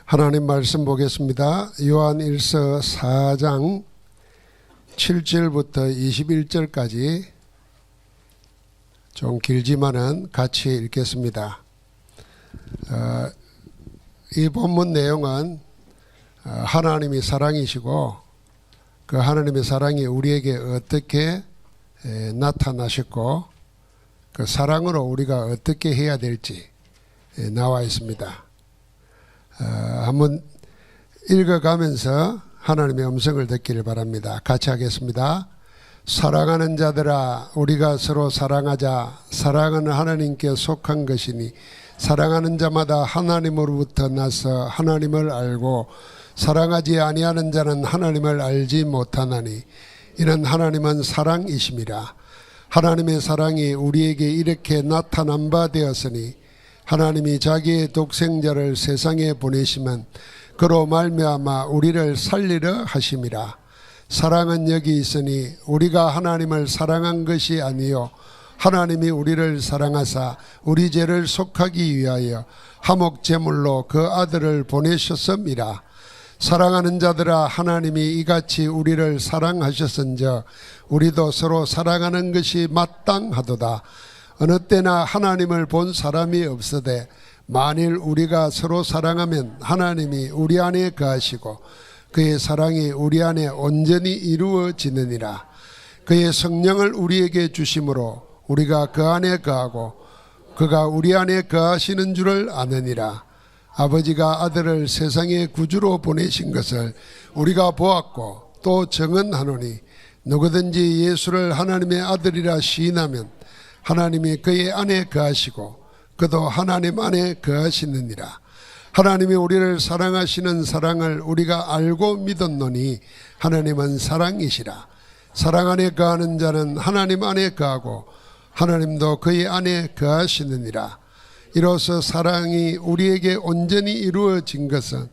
하나님 말씀 보겠습니다. 요한 1서 4장 7절부터 21절까지 좀 길지만은 같이 읽겠습니다. 이 본문 내용은 하나님이 사랑이시고 그 하나님의 사랑이 우리에게 어떻게 나타나셨고 그 사랑으로 우리가 어떻게 해야 될지 나와 있습니다. 한번 읽어가면서 하나님의 음성을 듣기를 바랍니다. 같이 하겠습니다. 사랑하는 자들아, 우리가 서로 사랑하자. 사랑은 하나님께 속한 것이니 사랑하는 자마다 하나님으로부터 나서 하나님을 알고 사랑하지 아니하는 자는 하나님을 알지 못하나니 이는 하나님은 사랑이심이라. 하나님의 사랑이 우리에게 이렇게 나타난 바 되었으니 하나님이 자기의 독생자를 세상에 보내시면 그로 말미암아 우리를 살리려 하심이라. 사랑은 여기 있으니 우리가 하나님을 사랑한 것이 아니요 하나님이 우리를 사랑하사 우리 죄를 속하기 위하여 화목 제물로 그 아들을 보내셨음이라. 사랑하는 자들아, 하나님이 이같이 우리를 사랑하셨은즉 우리도 서로 사랑하는 것이 마땅하도다. 어느 때나 하나님을 본 사람이 없으되 만일 우리가 서로 사랑하면 하나님이 우리 안에 거하시고 그의 사랑이 우리 안에 온전히 이루어지느니라. 그의 성령을 우리에게 주심으로 우리가 그 안에 거하고 그가 우리 안에 거하시는 줄을 아느니라. 아버지가 아들을 세상의 구주로 보내신 것을 우리가 보았고 또 증언하노니 누구든지 예수를 하나님의 아들이라 시인하면 하나님이 그의 안에 거하시고 그도 하나님 안에 거하시느니라. 하나님이 우리를 사랑하시는 사랑을 우리가 알고 믿었노니 하나님은 사랑이시라. 사랑 안에 거하는 자는 하나님 안에 거하고 하나님도 그의 안에 거하시느니라. 이로써 사랑이 우리에게 온전히 이루어진 것은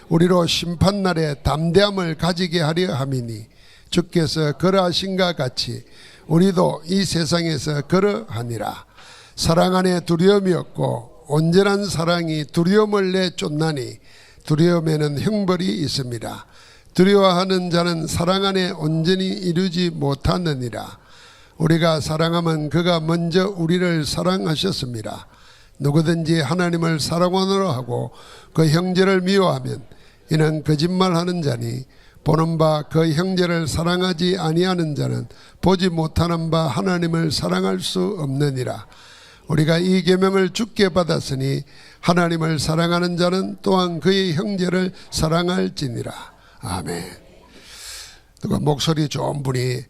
우리로 심판날에 담대함을 가지게 하려 함이니 주께서 그러하신가 같이 우리도 이 세상에서 그러하니라. 사랑 안에 두려움이 없고 온전한 사랑이 두려움을 내쫓나니 두려움에는 형벌이 있습니다. 두려워하는 자는 사랑 안에 온전히 이루지 못하느니라. 우리가 사랑하면 그가 먼저 우리를 사랑하셨습니다. 누구든지 하나님을 사랑원으로 하고 그 형제를 미워하면 이는 거짓말하는 자니 보는 바 그 형제를 사랑하지 아니하는 자는 보지 못하는 바 하나님을 사랑할 수 없느니라. 우리가 이 계명을 주께 받았으니 하나님을 사랑하는 자는 또한 그의 형제를 사랑할지니라. 아멘. 누가 목소리 좋은 분이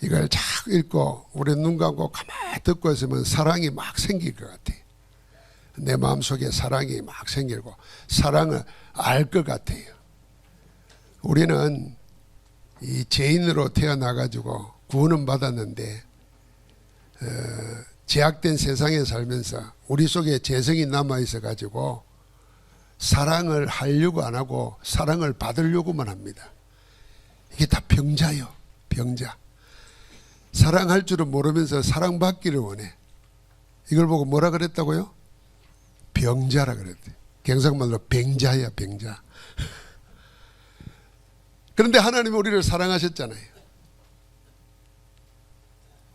이걸 쫙 읽고 우리 눈 감고 가만히 듣고 있으면 사랑이 막 생길 것 같아요. 내 마음속에 사랑이 막 생기고 사랑을 알 것 같아요. 우리는 이 죄인으로 태어나가지고 구원은 받았는데 제약된 세상에 살면서 우리 속에 죄성이 남아있어가지고 사랑을 하려고 안 하고 사랑을 받으려고만 합니다. 이게 다 병자요. 병자. 사랑할 줄은 모르면서 사랑받기를 원해. 이걸 보고 뭐라 그랬다고요? 병자라 그랬대. 경상말로 병자야, 병자. 그런데 하나님이 우리를 사랑하셨잖아요.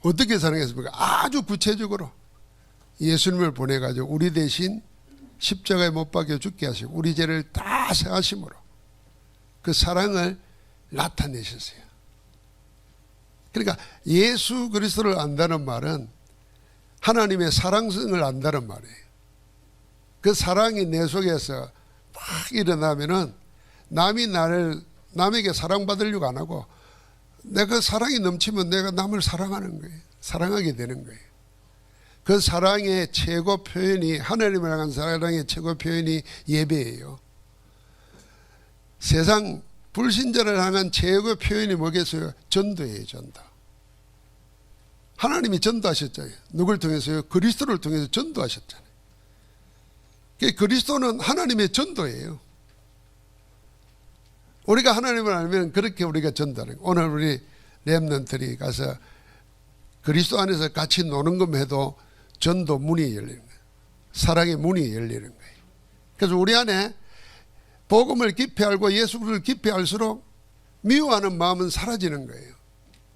어떻게 사랑했습니까? 아주 구체적으로 예수님을 보내가지고 우리 대신 십자가에 못 박혀 죽게 하시고 우리 죄를 다 사하심으로 그 사랑을 나타내셨어요. 그러니까 예수 그리스도를 안다는 말은 하나님의 사랑성을 안다는 말이에요. 그 사랑이 내 속에서 막 일어나면은 남에게 사랑받으려고 안 하고 내가 사랑이 넘치면 내가 남을 사랑하는 거예요. 사랑하게 되는 거예요. 그 사랑의 최고 표현이 하나님을 향한 사랑의 최고 표현이 예배예요. 세상 불신자를 향한 최고 표현이 뭐겠어요? 전도예요. 전도. 하나님이 전도하셨잖아요. 누굴 통해서요? 그리스도를 통해서 전도하셨잖아요. 그리스도는 하나님의 전도예요. 우리가 하나님을 알면 그렇게 우리가 전도하는 거예요. 오늘 우리 렘넌트들이 가서 그리스도 안에서 같이 노는 것만 해도 전도 문이 열리는 거예요. 사랑의 문이 열리는 거예요. 그래서 우리 안에 복음을 깊이 알고 예수를 깊이 알수록 미워하는 마음은 사라지는 거예요.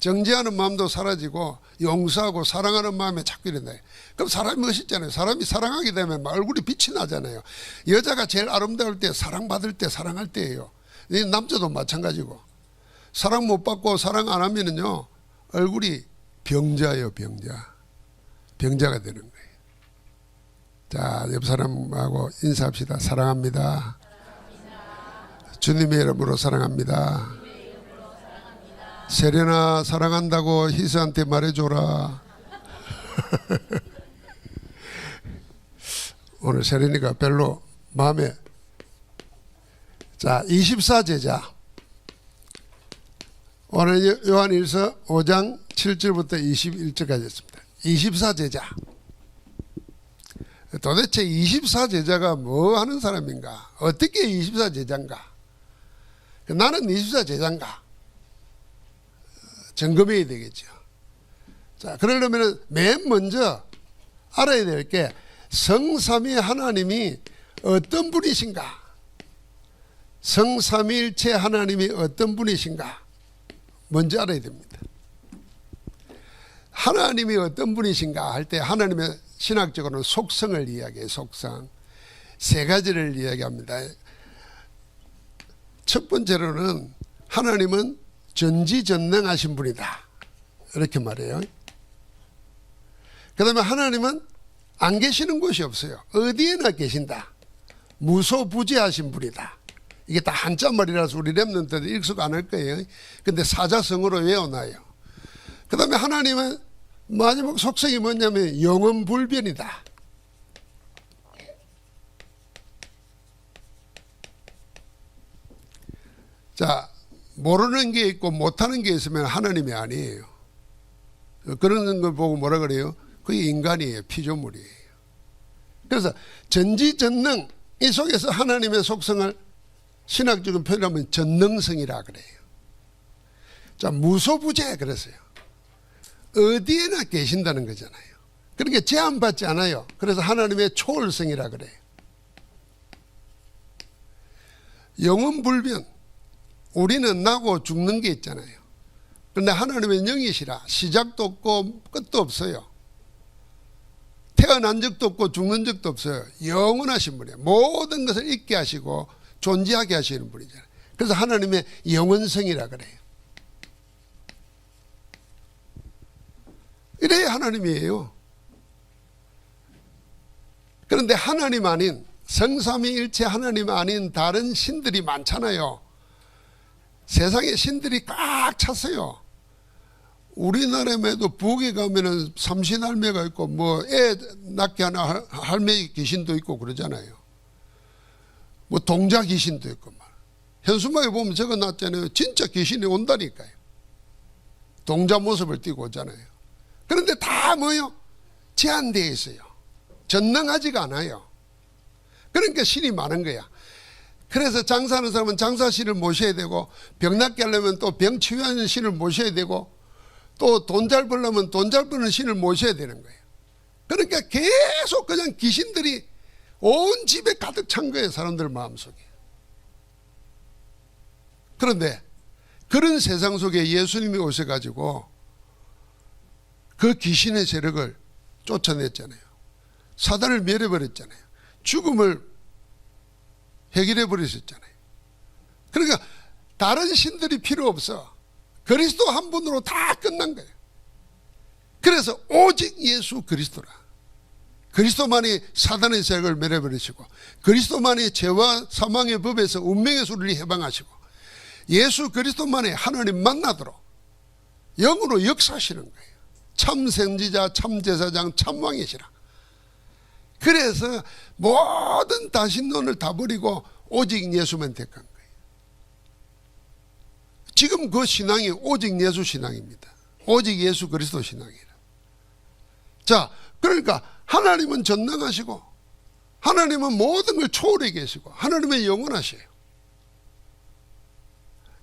정죄하는 마음도 사라지고 용서하고 사랑하는 마음에 자꾸 이런다. 그럼 사람이 멋있잖아요. 사람이 사랑하게 되면 얼굴이 빛이 나잖아요. 여자가 제일 아름다울 때, 사랑받을 때, 사랑할 때예요. 남자도 마찬가지고. 사랑 못 받고 사랑 안 하면은요, 얼굴이 병자예요, 병자. 병자가 되는 거예요. 자, 옆 사람하고 인사합시다. 사랑합니다. 주님의 이름으로 사랑합니다. 세련아, 사랑한다고 희수한테 말해줘라. 오늘 세련이가 별로 마음에. 자, 24제자. 오늘 요한일서 5장 7절부터 21절까지 했습니다. 24제자. 도대체 24제자가 뭐 하는 사람인가? 어떻게 24제자인가? 나는 24제자인가? 점검해야 되겠죠. 자, 그러려면 맨 먼저 알아야 될 게 성삼위 하나님이 어떤 분이신가? 성삼위일체 하나님이 어떤 분이신가? 먼저 알아야 됩니다. 하나님이 어떤 분이신가 할 때 하나님의 신학적으로는 속성을 이야기해요. 속성. 세 가지를 이야기합니다. 첫 번째로는 하나님은 전지전능하신 분이다. 이렇게 말해요. 그 다음에 하나님은 안 계시는 곳이 없어요. 어디에나 계신다. 무소부재하신 분이다. 이게 다 한자말이라서 우리 랩런트들 익숙 안 할 거예요. 근데 사자성어로 외워놔요. 그 다음에 하나님은 마지막 속성이 뭐냐면 영원불변이다. 자, 모르는 게 있고 못하는 게 있으면 하나님이 아니에요. 그런 걸 보고 뭐라 그래요? 그게 인간이에요. 피조물이에요. 그래서 전지전능, 이 속에서 하나님의 속성을 신학적인 표현하면 전능성이라 그래요. 자, 무소부재 그랬어요. 어디에나 계신다는 거잖아요. 그러니까 제한받지 않아요. 그래서 하나님의 초월성이라 그래요. 영원불변. 우리는 나고 죽는 게 있잖아요. 그런데 하나님은 영이시라. 시작도 없고 끝도 없어요. 태어난 적도 없고 죽는 적도 없어요. 영원하신 분이에요. 모든 것을 있게 하시고 존재하게 하시는 분이잖아요. 그래서 하나님의 영원성이라 그래요. 이래야 하나님이에요. 그런데 하나님 아닌, 성삼위일체 하나님 아닌 다른 신들이 많잖아요. 세상에 신들이 꽉 찼어요. 우리나라에도 북에 가면은 삼신할매가 있고 뭐 애 낳게 하는 할매 귀신도 있고 그러잖아요. 뭐 동자 귀신도 있고 말. 현수막에 보면 적어 놨잖아요. 진짜 귀신이 온다니까요. 동자 모습을 띠고 오잖아요. 그런데 다 뭐요? 제한되어 있어요. 전능하지가 않아요. 그러니까 신이 많은 거야. 그래서 장사하는 사람은 장사신을 모셔야 되고, 병 낫게 하려면 또 병 치유하는 신을 모셔야 되고, 또 돈 잘 벌려면 돈 잘 버는 신을 모셔야 되는 거예요. 그러니까 계속 그냥 귀신들이 온 집에 가득 찬 거예요. 사람들 마음속에. 그런데 그런 세상 속에 예수님이 오셔가지고 그 귀신의 세력을 쫓아냈잖아요. 사단을 멸해버렸잖아요. 죽음을 해결해 버리셨잖아요. 그러니까 다른 신들이 필요 없어. 그리스도 한 분으로 다 끝난 거예요. 그래서 오직 예수 그리스도라. 그리스도만이 사단의 세력을 멸해버리시고, 그리스도만이 죄와 사망의 법에서 운명의 수리를 해방하시고, 예수 그리스도만이 하나님 만나도록 영으로 역사하시는 거예요. 참 선지자, 참 제사장, 참 왕이시라. 그래서 모든 다신론을 다 버리고 오직 예수만 택한 거예요. 지금 그 신앙이 오직 예수 신앙입니다. 오직 예수 그리스도 신앙이라. 자, 그러니까 하나님은 전능하시고, 하나님은 모든 걸 초월해 계시고, 하나님은 영원하셔요.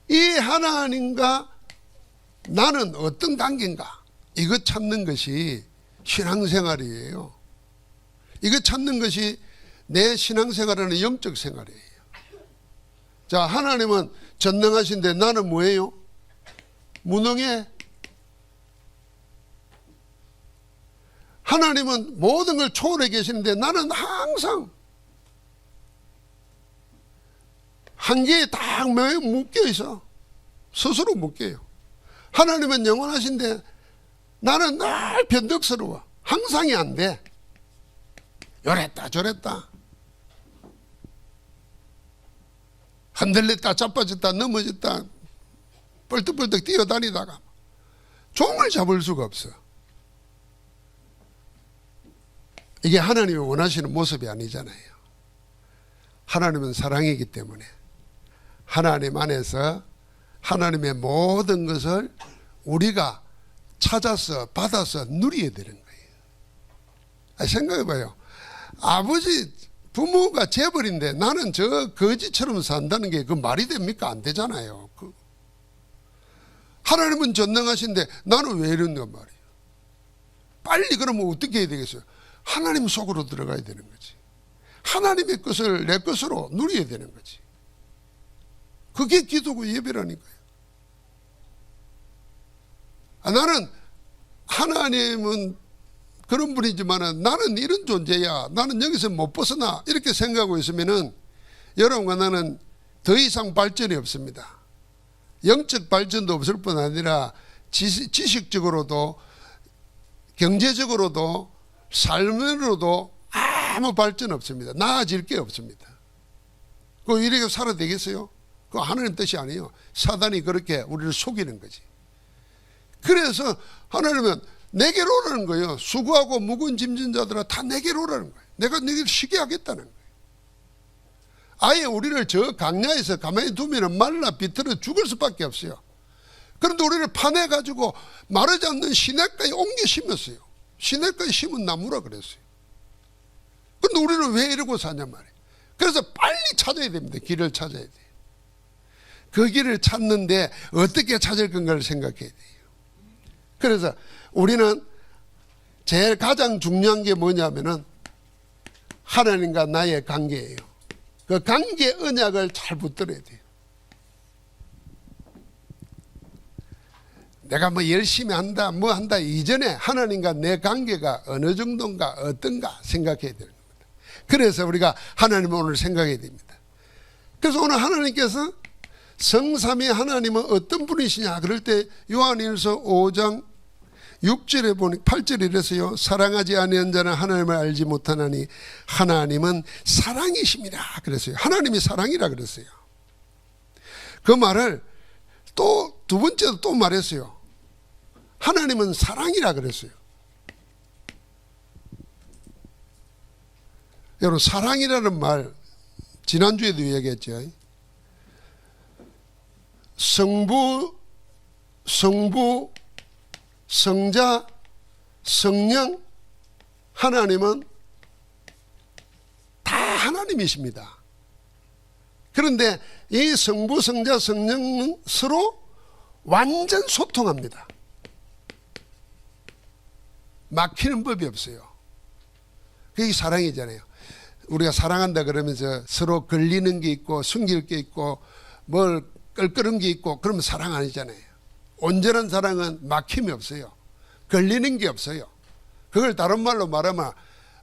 이 하나님과 나는 어떤 관계인가? 이거 찾는 것이 신앙생활이에요. 이거 찾는 것이 내 신앙생활하는 영적 생활이에요. 자, 하나님은 전능하신데 나는 뭐예요? 무능해. 하나님은 모든 걸 초월해 계시는데 나는 항상 한계에 딱 묶여 있어. 스스로 묶여요. 하나님은 영원하신데 나는 늘 변덕스러워. 항상이 안 돼. 요랬다 저랬다. 흔들렸다 자빠졌다 넘어졌다 뻘떡뻘떡 뛰어다니다가 종을 잡을 수가 없어. 이게 하나님이 원하시는 모습이 아니잖아요. 하나님은 사랑이기 때문에 하나님 안에서 하나님의 모든 것을 우리가 찾아서 받아서 누려야 되는 거예요. 생각해봐요. 아버지 부모가 재벌인데 나는 저 거지처럼 산다는 게 그 말이 됩니까? 안 되잖아요. 하나님은 전능하신데 나는 왜 이런가 말이에요. 빨리 그러면 어떻게 해야 되겠어요? 하나님 속으로 들어가야 되는 거지. 하나님의 것을 내 것으로 누려야 되는 거지. 그게 기도고 예배라니까요. 나는 하나님은 그런 분이지만 나는 이런 존재야. 나는 여기서 못 벗어나. 이렇게 생각하고 있으면은 여러분과 나는 더 이상 발전이 없습니다. 영적 발전도 없을 뿐 아니라 지식적으로도 경제적으로도 삶으로도 아무 발전 없습니다. 나아질 게 없습니다. 그 이렇게 살아도 되겠어요? 그거 하나님 뜻이 아니에요. 사단이 그렇게 우리를 속이는 거지. 그래서 하나님은 내게로 오라는 거예요. 수고하고 무거운 짐진 자들아 다 내게로 오라는 거예요. 내가 너희를 쉬게 하겠다는 거예요. 아예 우리를 저 강야에서 가만히 두면 말라 비틀어 죽을 수밖에 없어요. 그런데 우리를 파내가지고 마르지 않는 시냇가에 옮겨 심었어요. 시냇가에 심은 나무라 그랬어요. 그런데 우리는 왜 이러고 사냐 말이에요. 그래서 빨리 찾아야 됩니다. 길을 찾아야 돼요. 그 길을 찾는데 어떻게 찾을 건가를 생각해야 돼요. 그래서 우리는 제일 가장 중요한 게 뭐냐면은 하나님과 나의 관계예요. 그 관계 언약을 잘 붙들어야 돼요. 내가 뭐 열심히 한다 뭐 한다 이전에 하나님과 내 관계가 어느 정도인가 어떤가 생각해야 되는 겁니다. 그래서 우리가 하나님을 오늘 생각해야 됩니다. 그래서 오늘 하나님께서 성삼위 하나님은 어떤 분이시냐 그럴 때 요한일서 5장 6절에 보니 8절에 이랬어요. 사랑하지 아니한 자는 하나님을 알지 못하나니 하나님은 사랑이십니다. 그랬어요. 하나님이 사랑이라 그랬어요. 그 말을 또 두 번째도 또 말했어요. 하나님은 사랑이라 그랬어요. 여러분 사랑이라는 말 지난주에도 얘기했죠. 성부, 성자, 성령, 하나님은 다 하나님이십니다. 그런데 이 성부, 성자, 성령은 서로 완전 소통합니다. 막히는 법이 없어요. 그게 사랑이잖아요. 우리가 사랑한다 그러면서 서로 걸리는 게 있고 숨길 게 있고 뭘 끌끄는 게 있고 그러면 사랑 아니잖아요. 온전한 사랑은 막힘이 없어요. 걸리는 게 없어요. 그걸 다른 말로 말하면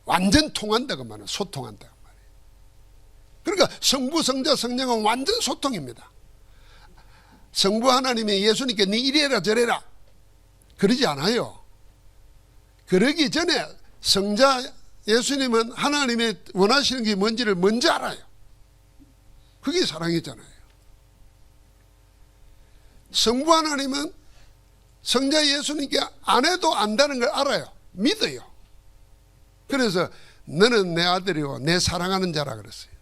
완전 통한다고 말해요. 소통한다고 말해요. 그러니까 성부, 성자, 성령은 완전 소통입니다. 성부 하나님이 예수님께 네 이래라 저래라 그러지 않아요. 그러기 전에 성자 예수님은 하나님의 원하시는 게 뭔지를 먼저 알아요. 그게 사랑이잖아요. 성부 하나님은 성자 예수님께 안 해도 안다는 걸 알아요. 믿어요. 그래서 너는 내 아들이고 내 사랑하는 자라 그랬어요.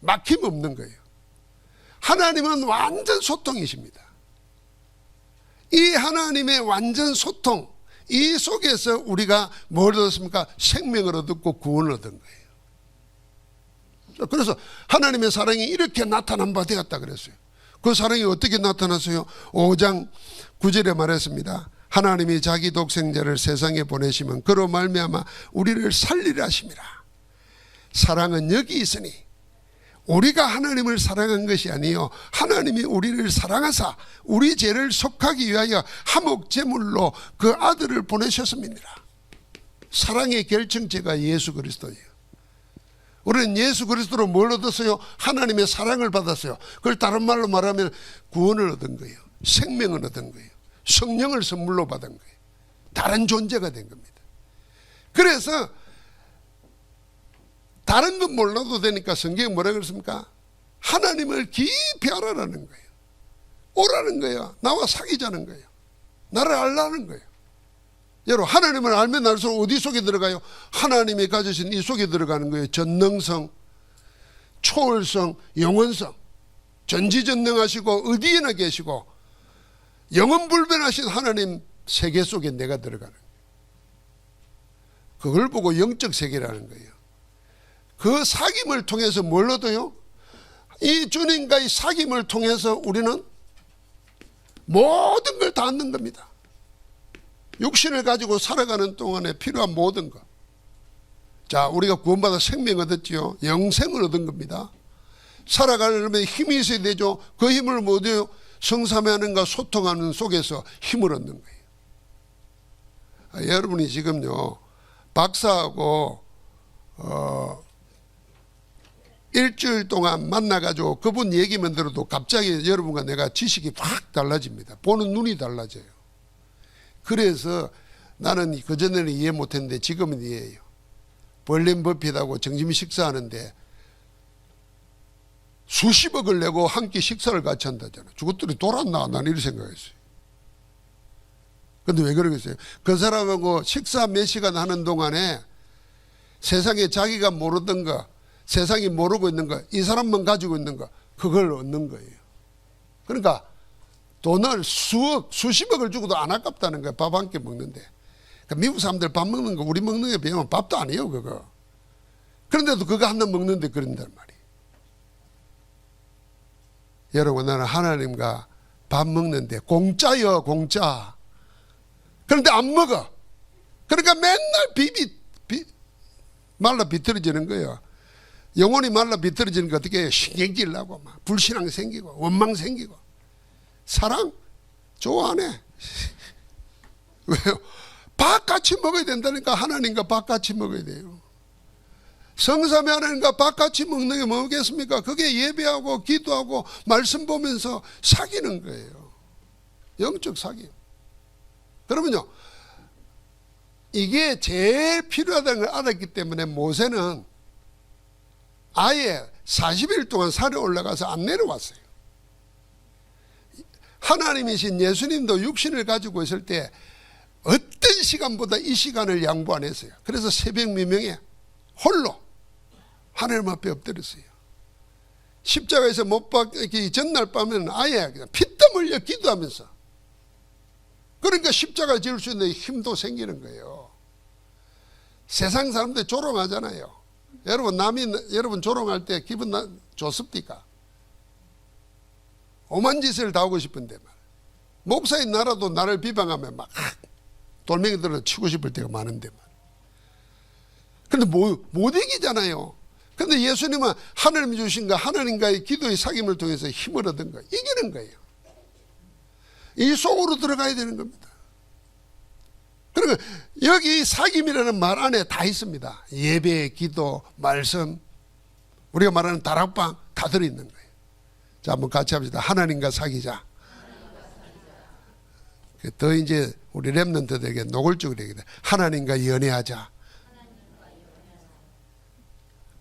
막힘 없는 거예요. 하나님은 완전 소통이십니다. 이 하나님의 완전 소통, 이 속에서 우리가 뭘 얻었습니까? 생명을 얻었고 구원을 얻은 거예요. 그래서 하나님의 사랑이 이렇게 나타난 바 되었다 그랬어요. 그 사랑이 어떻게 나타났어요? 5장 9절에 말했습니다. 하나님이 자기 독생자를 세상에 보내시면 그로 말미암아 우리를 살리려 하심이라. 사랑은 여기 있으니 우리가 하나님을 사랑한 것이 아니요 하나님이 우리를 사랑하사 우리 죄를 속하기 위하여 화목제물로 그 아들을 보내셨습니다. 사랑의 결정체가 예수 그리스도예요. 우리는 예수 그리스도로 뭘 얻었어요? 하나님의 사랑을 받았어요. 그걸 다른 말로 말하면 구원을 얻은 거예요. 생명을 얻은 거예요. 성령을 선물로 받은 거예요. 다른 존재가 된 겁니다. 그래서 다른 건 몰라도 되니까 성경에 뭐라 그랬습니까? 하나님을 깊이 알아라는 거예요. 오라는 거예요. 나와 사귀자는 거예요. 나를 알라는 거예요. 여러분, 하나님을 알면 알수록 어디 속에 들어가요? 하나님이 가지신 이 속에 들어가는 거예요. 전능성, 초월성, 영원성. 전지전능하시고 어디에나 계시고 영원불변하신 하나님 세계 속에 내가 들어가는 거예요. 그걸 보고 영적 세계라는 거예요. 그 사귐을 통해서 뭘 얻어요? 이 주님과의 사귐을 통해서 우리는 모든 걸 다 얻는 겁니다. 육신을 가지고 살아가는 동안에 필요한 모든 것. 자, 우리가 구원받아 생명 얻었지요. 영생을 얻은 겁니다. 살아가려면 힘이 있어야 되죠. 그 힘을 뭐 얻어요? 성삼위하나님과 소통하는 속에서 힘을 얻는 거예요. 여러분이 지금요 박사하고 일주일 동안 만나가지고 그분 얘기만 들어도 갑자기 여러분과 내가 지식이 확 달라집니다. 보는 눈이 달라져요. 그래서 나는 그전에는 이해 못했는데 지금은 이해해요. 벌린 버핏하고 점심 식사하는데 수십억을 내고 한 끼 식사를 같이 한다잖아요. 저것들이 돌았나? 나는 이렇게 생각했어요. 근데 왜 그러겠어요? 그 사람하고 식사 몇 시간 하는 동안에 세상에 자기가 모르던 거, 세상이 모르고 있는 거, 이 사람만 가지고 있는 거, 그걸 얻는 거예요. 그러니까 돈을 수십억을 주고도 안 아깝다는 거예요. 밥 한 끼 먹는데. 그러니까 미국 사람들 밥 먹는 거 우리 먹는 게 비하면 밥도 아니에요, 그거. 그런데도 그거 하나 먹는데 그런단 말이에요. 여러분, 나는 하나님과 밥 먹는데 공짜요, 공짜. 그런데 안 먹어. 그러니까 맨날 말라 비틀어지는 거예요. 영혼이 말라 비틀어지는 거 어떻게 해요? 신경질 나고 막 불신앙 생기고 원망 생기고. 사랑? 좋아하네. 왜요? 밥 같이 먹어야 된다니까. 하나님과 밥 같이 먹어야 돼요. 성삼위 하나님과 밥 같이 먹는 게 뭐겠습니까? 그게 예배하고 기도하고 말씀 보면서 사귀는 거예요. 영적 사귐. 그러면요, 이게 제일 필요하다는 걸 알았기 때문에 모세는 아예 40일 동안 산에 올라가서 안 내려왔어요. 하나님이신 예수님도 육신을 가지고 있을 때 어떤 시간보다 이 시간을 양보 안 했어요. 그래서 새벽 미명에 홀로 하나님 앞에 엎드렸어요. 십자가에서 못 박기 전날 밤에는 아예 그냥 피땀 흘려 기도하면서, 그러니까 십자가 지을 수 있는 힘도 생기는 거예요. 세상 사람들 조롱하잖아요. 여러분, 남이 여러분 조롱할 때 기분 좋습니까? 오만 짓을 다 하고 싶은데 말. 목사인 나라도 나를 비방하면 막 돌멩이들을 치고 싶을 때가 많은데 말. 근데 못 이기잖아요. 근데 예수님은 하나님 주신 거, 하나님과의 기도의 사귐을 통해서 힘을 얻은 거, 이기는 거예요. 이 속으로 들어가야 되는 겁니다. 그러니까 여기 사귐이라는 말 안에 다 있습니다. 예배, 기도, 말씀, 우리가 말하는 다락방 다 들어있는 거예요. 자, 한번 같이 합시다. 하나님과 사귀자. 더 이제 우리 렘넌트들에게 노골적으로 얘기해. 하나님과 연애하자.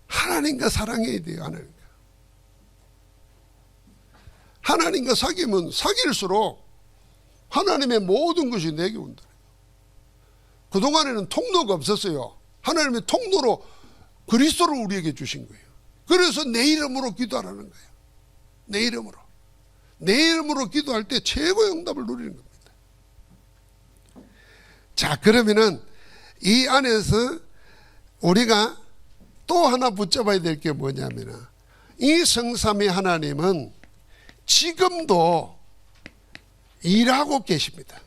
하나님과 사랑해야 돼요. 하나님과 사귀면 사귈수록 하나님의 모든 것이 내게 온다. 그동안에는 통로가 없었어요. 하나님의 통로로 그리스도를 우리에게 주신 거예요. 그래서 내 이름으로 기도하라는 거예요. 내 이름으로. 내 이름으로 기도할 때 최고의 응답을 누리는 겁니다. 자, 그러면은 이 안에서 우리가 또 하나 붙잡아야 될 게 뭐냐면은, 이 성삼위 하나님은 지금도 일하고 계십니다.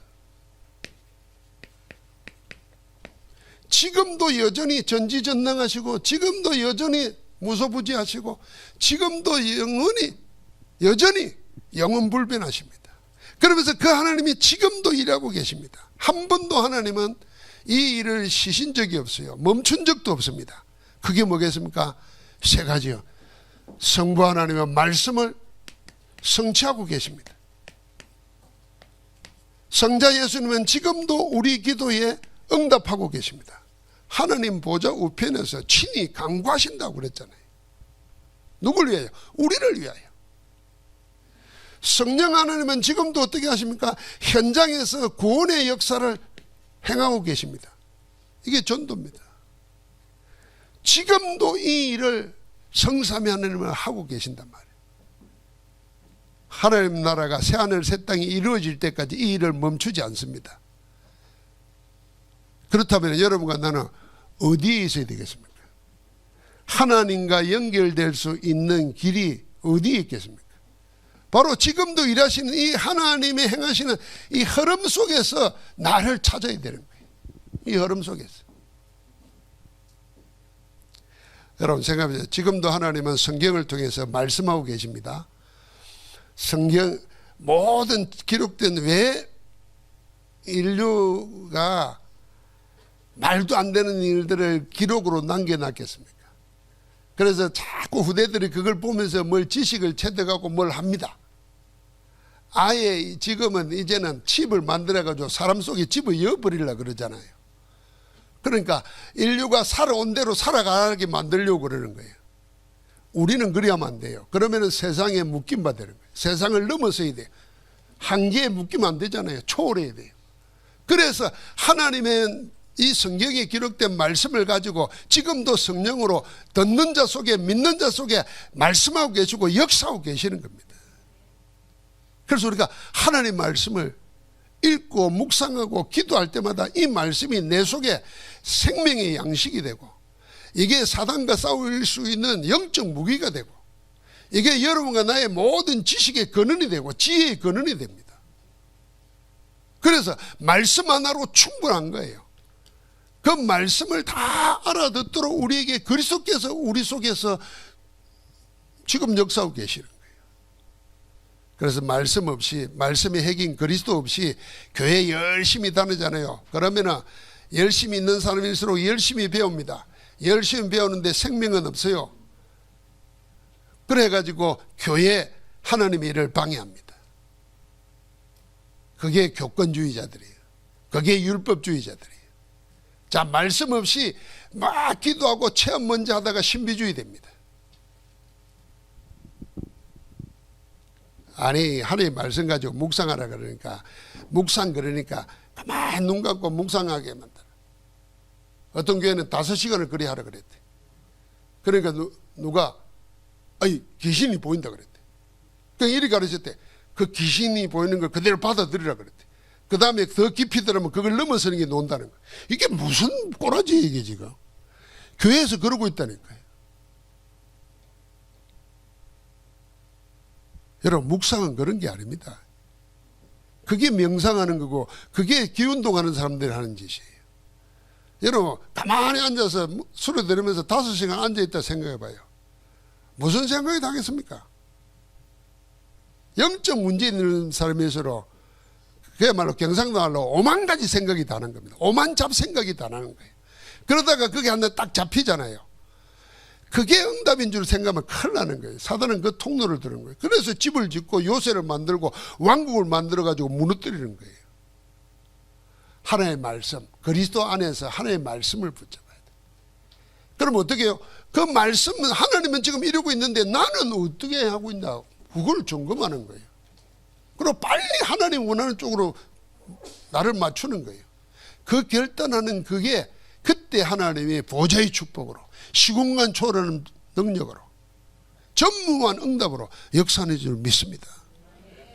지금도 여전히 전지전능하시고 지금도 여전히 무소부지하시고 지금도 여전히 영원불변하십니다. 그러면서 그 하나님이 지금도 일하고 계십니다. 한 번도 하나님은 이 일을 쉬신 적이 없어요. 멈춘 적도 없습니다. 그게 뭐겠습니까? 세 가지요. 성부 하나님의 말씀을 성취하고 계십니다. 성자 예수님은 지금도 우리 기도에 응답하고 계십니다. 하나님 보좌 우편에서 친히 간구하신다고 그랬잖아요. 누굴 위하여? 우리를 위하여. 성령 하나님은 지금도 어떻게 하십니까? 현장에서 구원의 역사를 행하고 계십니다. 이게 전도입니다. 지금도 이 일을 성삼위 하나님을 하고 계신단 말이에요. 하나님 나라가 새하늘 새 땅이 이루어질 때까지 이 일을 멈추지 않습니다. 그렇다면 여러분과 나는 어디에 있어야 되겠습니까? 하나님과 연결될 수 있는 길이 어디에 있겠습니까? 바로 지금도 일하시는 이 하나님의 행하시는 이 흐름 속에서 나를 찾아야 되는 거예요. 이 흐름 속에서. 여러분 생각해보세요. 지금도 하나님은 성경을 통해서 말씀하고 계십니다. 성경 모든 기록된 왜 인류가 말도 안 되는 일들을 기록으로 남겨놨겠습니까? 그래서 자꾸 후대들이 그걸 보면서 뭘 지식을 체득하고 뭘 합니다. 아예 지금은 이제는 칩을 만들어가지고 사람 속에 집을 넣어버리려고 그러잖아요. 그러니까 인류가 살아온 대로 살아가게 만들려고 그러는 거예요. 우리는 그리 하면 안 돼요. 그러면 세상에 묶임받아 되는 거예요. 세상을 넘어서야 돼요. 한계에 묶이면 안 되잖아요. 초월해야 돼요. 그래서 하나님의 이 성경에 기록된 말씀을 가지고 지금도 성령으로 듣는 자 속에 믿는 자 속에 말씀하고 계시고 역사하고 계시는 겁니다. 그래서 우리가 하나님 말씀을 읽고 묵상하고 기도할 때마다 이 말씀이 내 속에 생명의 양식이 되고 이게 사단과 싸울 수 있는 영적 무기가 되고 이게 여러분과 나의 모든 지식의 근원이 되고 지혜의 근원이 됩니다. 그래서 말씀 하나로 충분한 거예요. 그 말씀을 다 알아듣도록 우리에게 그리스도께서 우리 속에서 지금 역사하고 계시는 거예요. 그래서 말씀 없이 말씀의 핵인 그리스도 없이 교회 열심히 다니잖아요. 그러면은 열심히 있는 사람일수록 열심히 배웁니다. 열심히 배우는데 생명은 없어요. 그래가지고 교회 하나님의 일을 방해합니다. 그게 교권주의자들이에요. 그게 율법주의자들이에요. 자, 말씀 없이 막 기도하고 체험 먼저 하다가 신비주의 됩니다. 아니 하나님 말씀 가지고 묵상하라 그러니까 묵상 그러니까 가만히 눈 감고 묵상하게 만들어. 어떤 교회는 5시간을 그리 하라 그랬대. 그러니까 누가 아니 귀신이 보인다 그랬대. 그냥 이리 가르쳤대. 그 귀신이 보이는 걸 그대로 받아들이라 그랬대. 그 다음에 더 깊이 들으면 그걸 넘어서는 게 논다는 거야. 이게 무슨 꼬라지 이게 지금. 교회에서 그러고 있다니까요. 여러분 묵상은 그런 게 아닙니다. 그게 명상하는 거고 그게 기운동하는 사람들이 하는 짓이에요. 여러분 가만히 앉아서 술을 들으면서 5시간 앉아있다 생각해봐요. 무슨 생각이 나겠습니까? 영적 문제 있는 사람일수록 그야말로 경상도 말로 오만 가지 생각이 다 나는 겁니다. 오만 잡생각이 다 나는 거예요. 그러다가 그게 하나 딱 잡히잖아요. 그게 응답인 줄 생각하면 큰일 나는 거예요. 사단은 그 통로를 드는 거예요. 그래서 집을 짓고 요새를 만들고 왕국을 만들어가지고 무너뜨리는 거예요. 하나님의 말씀, 그리스도 안에서 하나님의 말씀을 붙잡아야 돼요. 그럼 어떻게 해요? 그 말씀은 하나님은 지금 이러고 있는데 나는 어떻게 하고 있나? 그걸 점검하는 거예요. 그리고 빨리 하나님 원하는 쪽으로 나를 맞추는 거예요. 그 결단하는 그게 그때 하나님의 보좌의 축복으로 시공간 초월하는 능력으로 전무한 응답으로 역사하는 줄 믿습니다.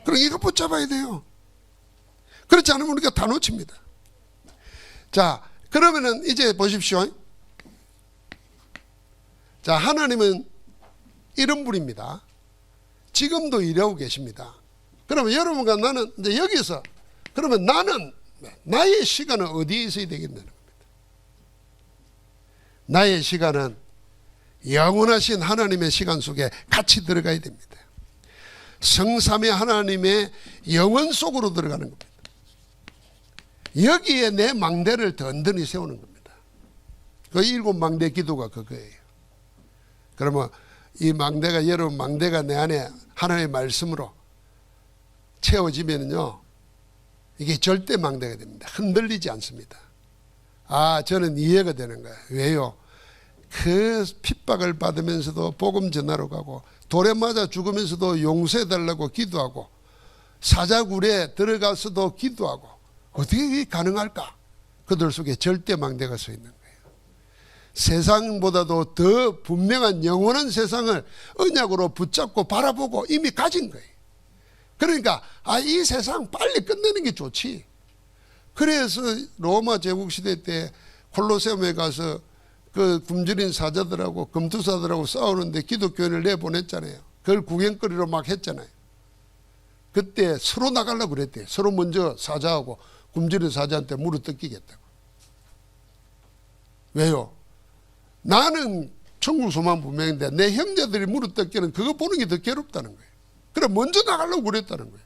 그럼 이거 붙잡아야 돼요. 그렇지 않으면 우리가 다 놓칩니다. 자, 그러면은 이제 보십시오. 자, 하나님은 이런 분입니다. 지금도 일하고 계십니다. 그러면 여러분과 나는 이제 여기서 그러면 나는 나의 시간은 어디에 있어야 되겠냐는 겁니다. 나의 시간은 영원하신 하나님의 시간 속에 같이 들어가야 됩니다. 성삼위 하나님의 영원 속으로 들어가는 겁니다. 여기에 내 망대를 든든히 세우는 겁니다. 그 7망대 기도가 그거예요. 그러면 이 망대가, 여러분 망대가 내 안에 하나님의 말씀으로 채워지면요, 이게 절대 망대가 됩니다. 흔들리지 않습니다. 아, 저는 이해가 되는 거예요. 왜요? 그 핍박을 받으면서도 복음 전하러 가고, 돌에 맞아 죽으면서도 용서해달라고 기도하고, 사자굴에 들어가서도 기도하고, 어떻게 이게 가능할까? 그들 속에 절대 망대가 서 있는 거예요. 세상보다도 더 분명한 영원한 세상을 언약으로 붙잡고 바라보고 이미 가진 거예요. 그러니까 이 세상 빨리 끝내는 게 좋지. 그래서 로마 제국시대 때 콜로세움에 가서 그 굶주린 사자들하고 금투사들하고 싸우는데 기독교인을 내보냈잖아요. 그걸 구경거리로 막 했잖아요. 그때 서로 나가려고 그랬대요. 서로 먼저 사자하고 굶주린 사자한테 무릎 뜯기겠다고. 왜요? 나는 천국 소망 분명인데 내 형제들이 무릎 뜯기는 그거 보는 게 더 괴롭다는 거예요. 그래 먼저 나가려고 그랬다는 거예요.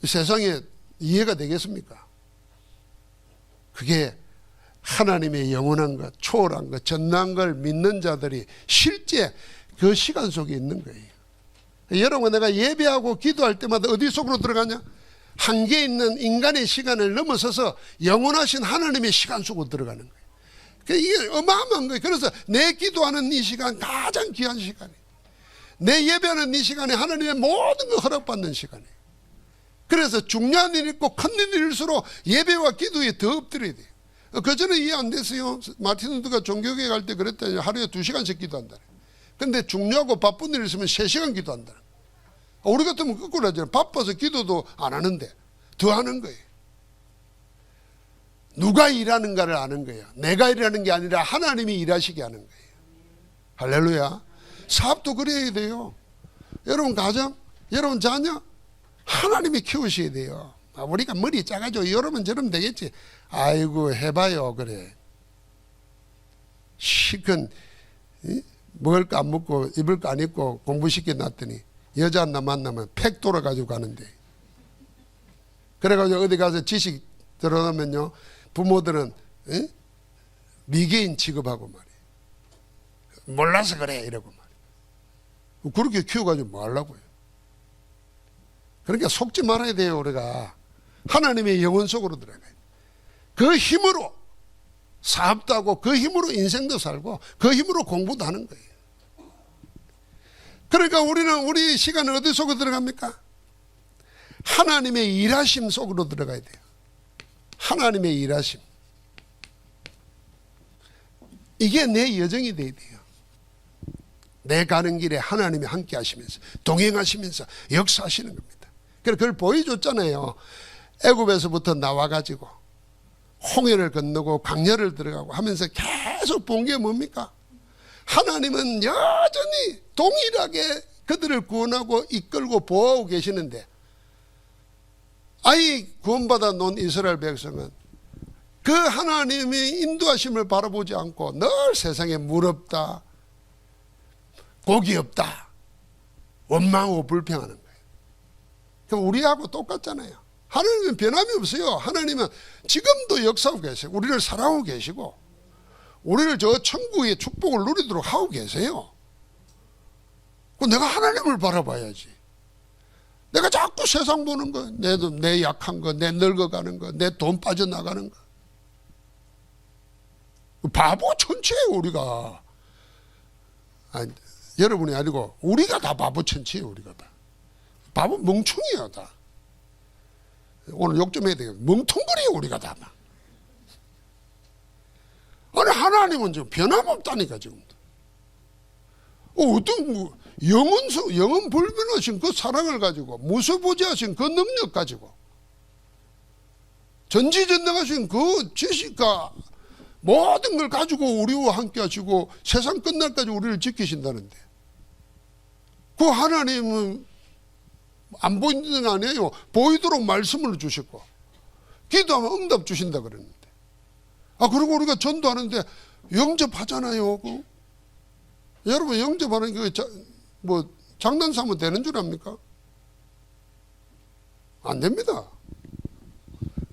세상에 이해가 되겠습니까? 그게 하나님의 영원한 것, 초월한 것, 전능한 걸 믿는 자들이 실제 그 시간 속에 있는 거예요. 여러분, 내가 예배하고 기도할 때마다 어디 속으로 들어가냐? 한계 있는 인간의 시간을 넘어서서 영원하신 하나님의 시간 속으로 들어가는 거예요. 이게 어마어마한 거예요. 그래서 내 기도하는 이 시간 가장 귀한 시간이에요. 내 예배하는 이 시간에 하나님의 모든 걸 허락받는 시간이에요. 그래서 중요한 일 있고 큰 일일수록 예배와 기도에 더 엎드려야 돼요. 그 전에 이해 안 됐어요. 마틴 루터가 종교교회 갈 때 그랬더니 하루에 2시간씩 기도한다. 근데 중요하고 바쁜 일 있으면 3시간 기도한다. 우리 같으면 거꾸로 하잖아요. 바빠서 기도도 안 하는데 더 하는 거예요. 누가 일하는가를 아는 거예요. 내가 일하는 게 아니라 하나님이 일하시게 하는 거예요. 할렐루야. 사업도 그래야 돼요. 여러분 가정, 여러분 자녀 하나님이 키우셔야 돼요. 우리가 머리 작아져 이러면 저러면 되겠지. 아이고 해봐요. 그래 시큰 먹을 거 안 먹고 입을 거 안 입고 공부시켜 놨더니 여자 하나 만나면 팩 돌아가지고 가는데, 그래가지고 어디 가서 지식 들어놓으면요 부모들은 미개인 취급하고 말이에요. 몰라서 그래 이러고 말이에요. 그렇게 키워가지고 뭐 하려고요. 그러니까 속지 말아야 돼요. 우리가 하나님의 영혼 속으로 들어가요. 그 힘으로 사업도 하고 그 힘으로 인생도 살고 그 힘으로 공부도 하는 거예요. 그러니까 우리는 우리 시간을 어디 속으로 들어갑니까? 하나님의 일하심 속으로 들어가야 돼요. 하나님의 일하심. 이게 내 여정이 돼야 돼요. 내 가는 길에 하나님이 함께 하시면서 동행하시면서 역사하시는 겁니다. 그래서 그걸 보여줬잖아요. 애굽에서부터 나와가지고 홍해를 건너고 광야를 들어가고 하면서 계속 본 게 뭡니까? 하나님은 여전히 동일하게 그들을 구원하고 이끌고 보호하고 계시는데, 아이 구원받아 놓은 이스라엘 백성은 그 하나님의 인도하심을 바라보지 않고 늘 세상에 물 없다, 고기 없다, 원망하고 불평하는 거예요. 그럼 우리하고 똑같잖아요. 하나님은 변함이 없어요. 하나님은 지금도 역사하고 계세요. 우리를 사랑하고 계시고 우리를 저 천국의 축복을 누리도록 하고 계세요. 내가 하나님을 바라봐야지. 내가 자꾸 세상 보는 거, 내 약한 거, 내 늙어가는 거, 내 돈 빠져나가는 거. 바보 천치예요 우리가. 아니, 여러분이 아니고 우리가 다 바보 천치예요. 우리가 다 바보 멍충이야 다. 오늘 욕 좀 해야 되겠다. 멍텅거리요 우리가 다. 아니 하나님은 지금 변함없다니까 지금도. 어떤 영원 불변하신 그 사랑을 가지고 무소부지하신 그 능력 가지고 전지전능하신 그 지식과 모든 걸 가지고 우리와 함께 하시고 세상 끝날까지 우리를 지키신다는데, 그 하나님은 안 보이는 건 아니에요. 보이도록 말씀을 주셨고 기도하면 응답 주신다 그랬는데, 그리고 우리가 전도하는데 영접하잖아요. 여러분 영접하는 게 뭐 장난삼으면 되는 줄 압니까? 안 됩니다.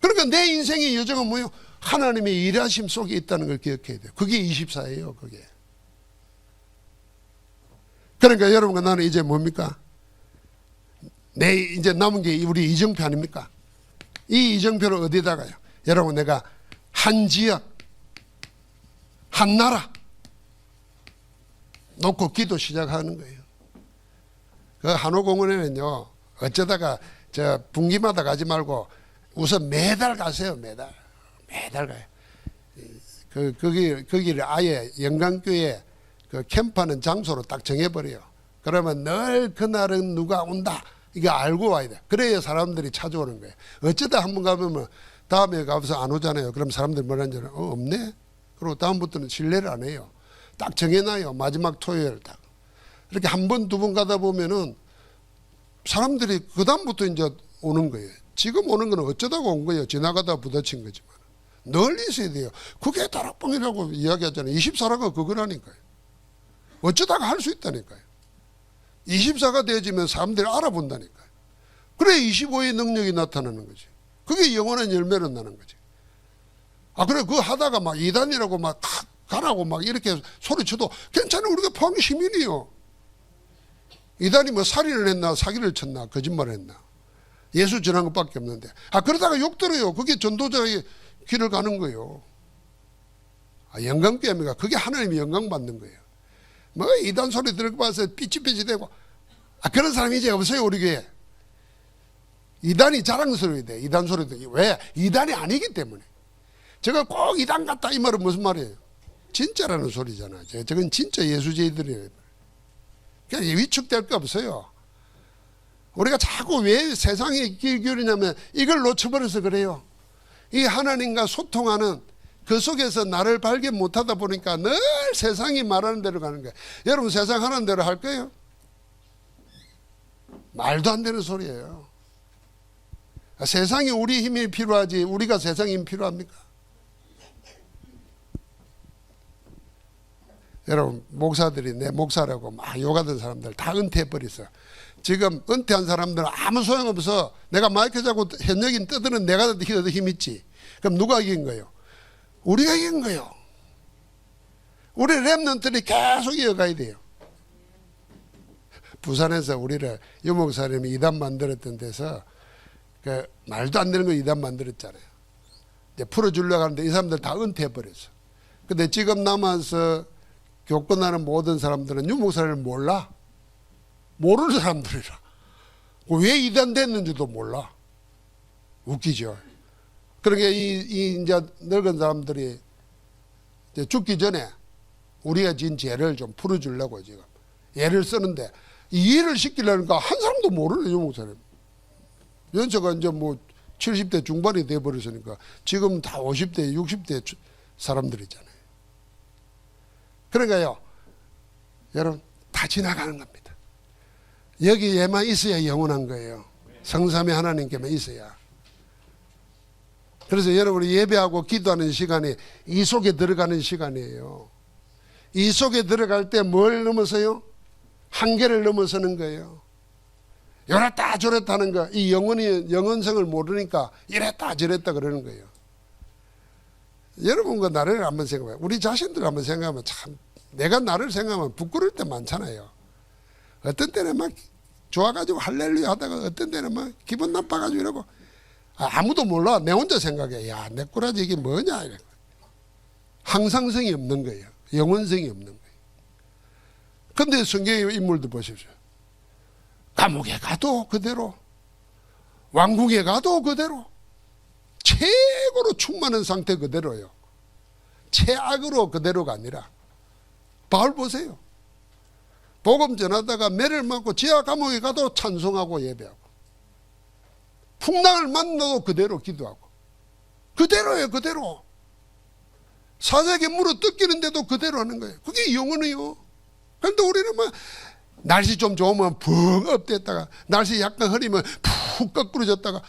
그러니까 내 인생의 여정은 뭐예요? 하나님의 일하심 속에 있다는 걸 기억해야 돼요. 그게 24예요. 그게. 그러니까 여러분과 나는 이제 뭡니까? 이제 남은 게 우리 이정표 아닙니까? 이 이정표를 어디다가요? 여러분, 내가 한 지역, 한 나라 놓고 기도 시작하는 거예요. 그 한옥공원에는요, 어쩌다가 저 분기마다 가지 말고 우선 매달 가세요. 매달 가요. 거기를 아예 영광교회 그 캠프하는 장소로 딱 정해버려요. 그러면 늘 그날은 누가 온다 이거 알고 와야 돼. 그래야 사람들이 찾아오는 거예요. 어쩌다 한번 가보면 다음에 가서 안 오잖아요. 그럼 사람들이 뭐라는 줄 알아요? 없네? 그리고 다음부터는 신뢰를 안 해요. 딱 정해놔요. 마지막 토요일 딱. 이렇게 한 번, 두 번 가다 보면은 사람들이 그 다음부터 이제 오는 거예요. 지금 오는 건 어쩌다가 온 거예요. 지나가다 부딪힌 거지만. 널리 있어야 돼요. 그게 다락방이라고 이야기하잖아요. 24라가 그거라니까요. 어쩌다가 할 수 있다니까요. 24가 되어지면 사람들이 알아본다니까요. 그래 25의 능력이 나타나는 거지. 그게 영원한 열매로 나는 거지. 그래 그거 하다가 막 이단이라고 막 가라고 막 이렇게 소리쳐도 괜찮아. 우리가 포항 시민이요. 이단이 뭐 살인을 했나 사기를 쳤나 거짓말을 했나 예수 전한 것밖에 없는데 그러다가 욕 들어요. 그게 전도자의 길을 가는 거예요. 영광교회입니까? 그게 하나님이 영광 받는 거예요. 뭐 이단 소리 들어봐서 삐치삐치대고 그런 사람이 이제 없어요. 우리 교회. 이단이 자랑스러워야 돼. 이단 소리도. 왜? 이단이 아니기 때문에. 제가 꼭 이단 같다 이 말은 무슨 말이에요? 진짜라는 소리잖아. 저건 진짜 예수제이들이에요. 그냥 위축될 게 없어요. 우리가 자꾸 왜 세상에 길 기울이냐면 이걸 놓쳐버려서 그래요. 이 하나님과 소통하는 그 속에서 나를 발견 못하다 보니까 늘 세상이 말하는 대로 가는 거예요. 여러분 세상 하는 대로 할 거예요? 말도 안 되는 소리예요. 세상이 우리 힘이 필요하지 우리가 세상 힘 필요합니까? 여러분 목사들이 내 목사라고 막 욕하던 사람들 다 은퇴해버렸어. 지금 은퇴한 사람들은 아무 소용없어. 내가 마이크 잡고 현역인 떠드는 내가 더 힘있지. 그럼 누가 이긴 거예요? 우리가 이긴 거예요. 우리 랩런트들이 계속 이어가야 돼요. 부산에서 우리를 유 목사님이 이단 만들었던 데서 그 말도 안 되는 거 이단 만들었잖아요. 이제 풀어주려고 하는데 이 사람들 다 은퇴해버렸어. 근데 지금 남아서 교권하는 모든 사람들은 유 목사님을 몰라. 모르는 사람들이라. 왜 이단 됐는지도 몰라. 웃기죠. 그러니까 이 이제 늙은 사람들이 이제 죽기 전에 우리가 진 죄를 좀 풀어주려고 지금 예를 쓰는데 이해를 시키려니까 한 사람도 모르는 유 목사님. 연세가 이제 뭐 70대 중반이 돼버렸으니까 지금 다 50대, 60대 사람들이잖아요. 그러니까요, 여러분, 다 지나가는 겁니다. 여기에만 있어야 영원한 거예요. 성삼위 하나님께만 있어야. 그래서 여러분이 예배하고 기도하는 시간이 이 속에 들어가는 시간이에요. 이 속에 들어갈 때 뭘 넘어서요? 한계를 넘어서는 거예요. 이랬다 저랬다 하는 거, 이 영원성을 모르니까 이랬다 저랬다 그러는 거예요. 여러분과 나를 한번 생각해봐요. 우리 자신들 한번 생각하면 참, 내가 나를 생각하면 부끄러울 때 많잖아요. 어떤 때는 막 좋아가지고 할렐루야 하다가 어떤 때는 막 기분 나빠가지고 이러고 아무도 몰라. 내 혼자 생각해. 야, 내 꾸라지 이게 뭐냐. 이래. 항상성이 없는 거예요. 영원성이 없는 거예요. 근데 성경의 인물들 보십시오. 감옥에 가도 그대로, 왕궁에 가도 그대로, 최고로 충만한 상태 그대로요. 최악으로 그대로가 아니라. 바울 보세요. 복음 전하다가 매를 맞고 지하 감옥에 가도 찬송하고 예배하고, 풍랑을 만나도 그대로 기도하고, 그대로예요. 그대로. 사자에게 물어 뜯기는데도 그대로 하는 거예요. 그게 영원해요. 그런데 우리는 막 날씨 좀 좋으면 붕 업됐다가 날씨 약간 흐리면 푹 거꾸로졌다가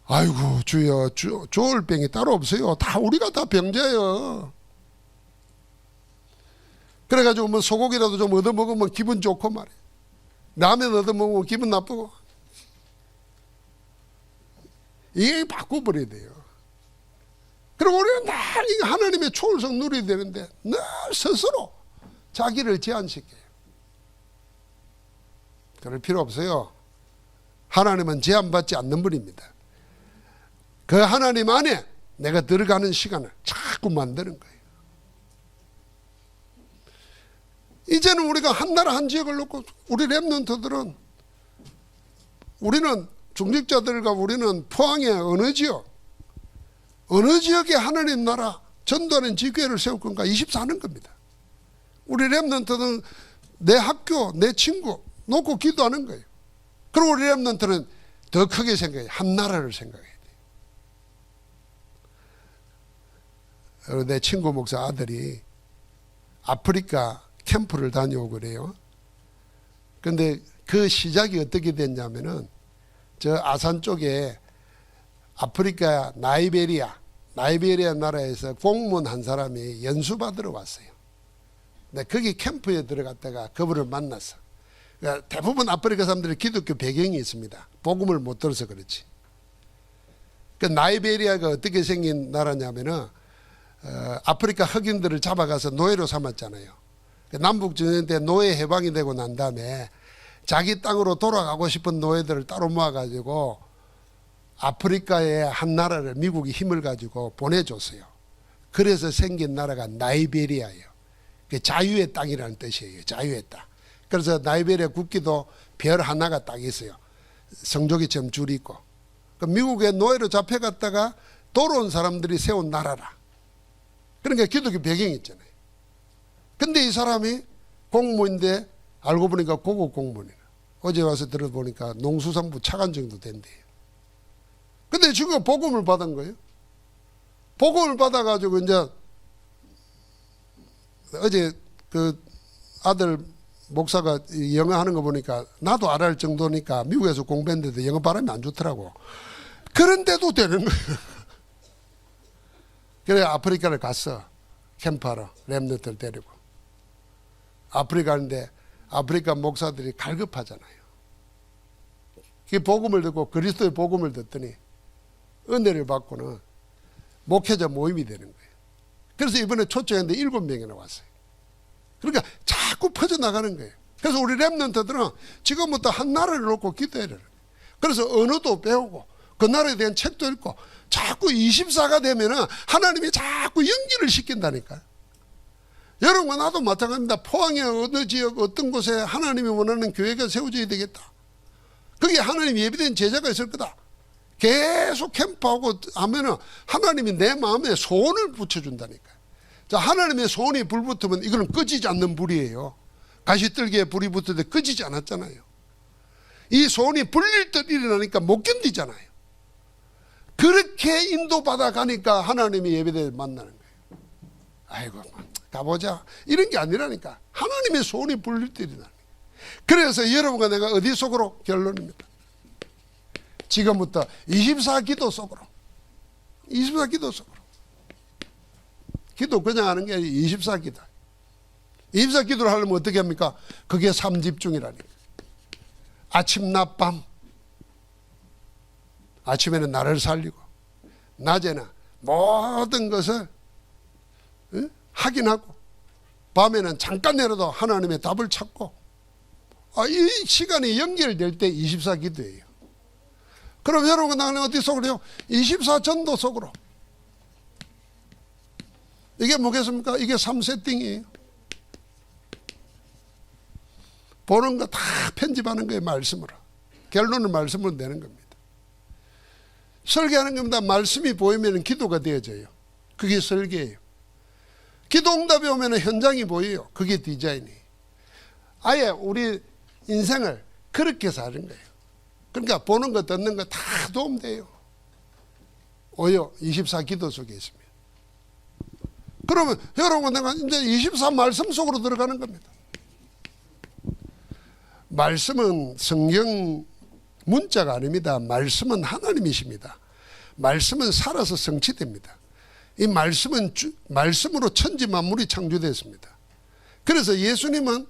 아이고 주여 좋을 병이 따로 없어요. 다 우리가 다 병자예요. 그래가지고 뭐 소고기라도 좀 얻어먹으면 기분 좋고 말이에요. 라면 얻어먹으면 기분 나쁘고. 이게 바꿔버려야 돼요. 그리고 우리는 늘 하나님의 초월성 누려야 되는데 늘 스스로 자기를 제한시켜요. 그럴 필요 없어요. 하나님은 제한받지 않는 분입니다. 그 하나님 안에 내가 들어가는 시간을 자꾸 만드는 거예요. 이제는 우리가 한 나라 한 지역을 놓고 우리 렘넌트들은 우리는 중직자들과 우리는 포항의 어느 지역에 하나님 나라 전도하는 지교회를 세울 건가 24는 겁니다. 우리 렘넌트는 내 학교 내 친구 놓고 기도하는 거예요. 그리고 우리 렘넌트는 더 크게 생각해요. 한 나라를 생각해야 돼요. 내 친구 목사 아들이 아프리카 캠프를 다녀오고 그래요. 근데 그 시작이 어떻게 됐냐면은 저 아산 쪽에 아프리카 나이베리아 나라에서 공무원 한 사람이 연수받으러 왔어요. 근데 거기 캠프에 들어갔다가 그분을 만났어. 그러니까 대부분 아프리카 사람들이 기독교 배경이 있습니다. 복음을 못 들어서 그렇지. 그 나이베리아가 어떻게 생긴 나라냐면은 아프리카 흑인들을 잡아가서 노예로 삼았잖아요. 남북전쟁 때 노예 해방이 되고 난 다음에 자기 땅으로 돌아가고 싶은 노예들을 따로 모아가지고 아프리카의 한 나라를 미국이 힘을 가지고 보내줬어요. 그래서 생긴 나라가 나이베리아예요. 자유의 땅이라는 뜻이에요. 자유의 땅. 그래서 나이베리아 국기도 별 하나가 딱 있어요. 성조기처럼 줄이 있고. 미국의 노예로 잡혀갔다가 돌아온 사람들이 세운 나라라. 그러니까 기독교 배경이 있잖아요. 근데 이 사람이 공무원인데 알고 보니까 고급 공무원이라. 어제 와서 들어보니까 농수산부 차관 정도 된대요. 근데 지금 복음을 받은 거예요. 복음을 받아가지고 이제 어제 그 아들 목사가 영어 하는 거 보니까 나도 알아할 정도니까 미국에서 공부했는데도 영어 발음이 안 좋더라고. 그런데도 되는 거예요. 그래 아프리카를 갔어. 캠프하러 렘넌트를 데리고. 아프리카 가는데 아프리카 목사들이 갈급하잖아요. 그 복음을 듣고 그리스도의 복음을 듣더니 은혜를 받고는 목회자 모임이 되는 거예요. 그래서 이번에 초청했는데 7명이나 왔어요. 그러니까 자꾸 퍼져나가는 거예요. 그래서 우리 렘넌트들은 지금부터 한 나라를 놓고 기도해야 돼요. 그래서 언어도 배우고 그 나라에 대한 책도 읽고 자꾸 24가 되면은 하나님이 자꾸 연기를 시킨다니까요. 여러분과 나도 마찬가지입니다. 포항의 어느 지역 어떤 곳에 하나님이 원하는 교회가 세워져야 되겠다. 거기에 하나님 예비된 제자가 있을 거다. 계속 캠프하고 하면은 하나님이 내 마음에 소원을 붙여준다니까요. 자, 하나님의 소원이 불 붙으면 이거는 꺼지지 않는 불이에요. 가시떨기에 불이 붙을 때 꺼지지 않았잖아요. 이 소원이 불릴 듯 일어나니까 못 견디잖아요. 그렇게 인도받아 가니까 하나님이 예배대를 만나는 거예요. 아이고 가보자 이런 게 아니라니까. 하나님의 소원이 불릴 때 일어나는 거예요. 그래서 여러분과 내가 어디 속으로? 결론입니다. 지금부터 24기도 속으로. 24기도 속으로. 기도 그냥 하는 게 아니라 24기도. 24기도를 하려면 어떻게 합니까? 그게 삼집중이라니까. 아침 낮밤. 아침에는 나를 살리고 낮에는 모든 것을 확인하고 밤에는 잠깐이라도 하나님의 답을 찾고 이 시간이 연결될 때 24기도예요. 그럼 여러분 나는 어디 속으로요? 24전도 속으로. 이게 뭐겠습니까? 이게 3세팅이에요. 보는 거 다 편집하는 거예요. 말씀으로. 결론을 말씀으로 내는 겁니다. 설계하는 겁니다. 말씀이 보이면 기도가 되어져요. 그게 설계예요. 기도 응답이 오면 현장이 보여요. 그게 디자인이에요. 아예 우리 인생을 그렇게 사는 거예요. 그러니까 보는 거 듣는 거 다 도움돼요. 오요 24기도 속에 있습니다. 그러면 여러분 내가 이제 24 말씀 속으로 들어가는 겁니다. 말씀은 성경 문자가 아닙니다. 말씀은 하나님이십니다. 말씀은 살아서 성취됩니다. 이 말씀은 말씀으로 천지 만물이 창조됐습니다. 그래서 예수님은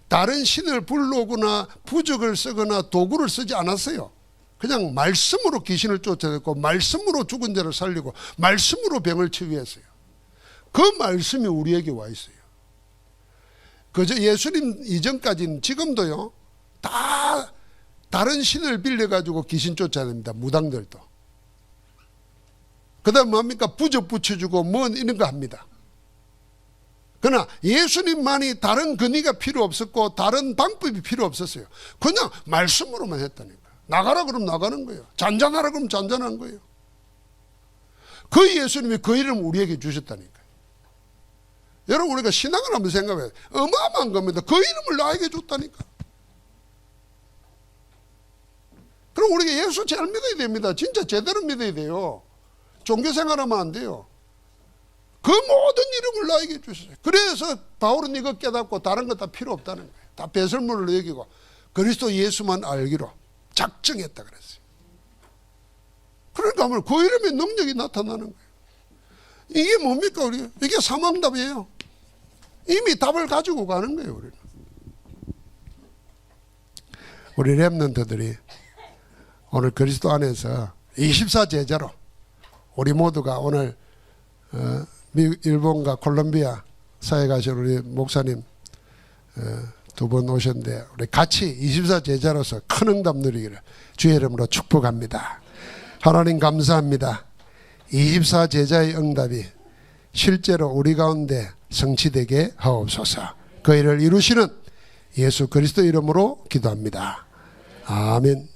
다른 신을 불러오거나 부적을 쓰거나 도구를 쓰지 않았어요. 그냥 말씀으로 귀신을 쫓아냈고 말씀으로 죽은 자를 살리고 말씀으로 병을 치유했어요. 그 말씀이 우리에게 와 있어요. 그저 예수님 이전까지는 지금도요, 다 다른 신을 빌려가지고 귀신 쫓아냅니다. 무당들도. 그 다음 뭡니까? 부적 붙여주고 뭔 이런 거 합니다. 그러나 예수님만이 다른 근위가 필요 없었고 다른 방법이 필요 없었어요. 그냥 말씀으로만 했다니까. 나가라 그러면 나가는 거예요. 잔잔하라 그러면 잔잔한 거예요. 그 예수님이 그 이름을 우리에게 주셨다니까요. 여러분, 우리가 신앙을 한번 생각해요. 어마어마한 겁니다. 그 이름을 나에게 줬다니까. 그럼 우리가 예수 잘 믿어야 됩니다. 진짜 제대로 믿어야 돼요. 종교 생활하면 안 돼요. 그 모든 이름을 나에게 주셨어요. 그래서 바울은 이거 깨닫고 다른 거 다 필요 없다는 거예요. 다 배설물로 여기고 그리스도 예수만 알기로 작정했다 그랬어요. 그러니까 아무래도 그 이름의 능력이 나타나는 거예요. 이게 뭡니까? 이게 사망답이에요. 이미 답을 가지고 가는 거예요. 우리는. 우리 렘넌트들이 오늘 그리스도 안에서 24제자로 우리 모두가 오늘 미국, 일본과 콜롬비아 사회 가신 우리 목사님 두 분 오셨는데 우리 같이 24제자로서 큰 응답 누리기를 주의 이름으로 축복합니다. 하나님 감사합니다. 24제자의 응답이 실제로 우리 가운데 성취되게 하옵소서. 그 일을 이루시는 예수 그리스도 이름으로 기도합니다. 아멘.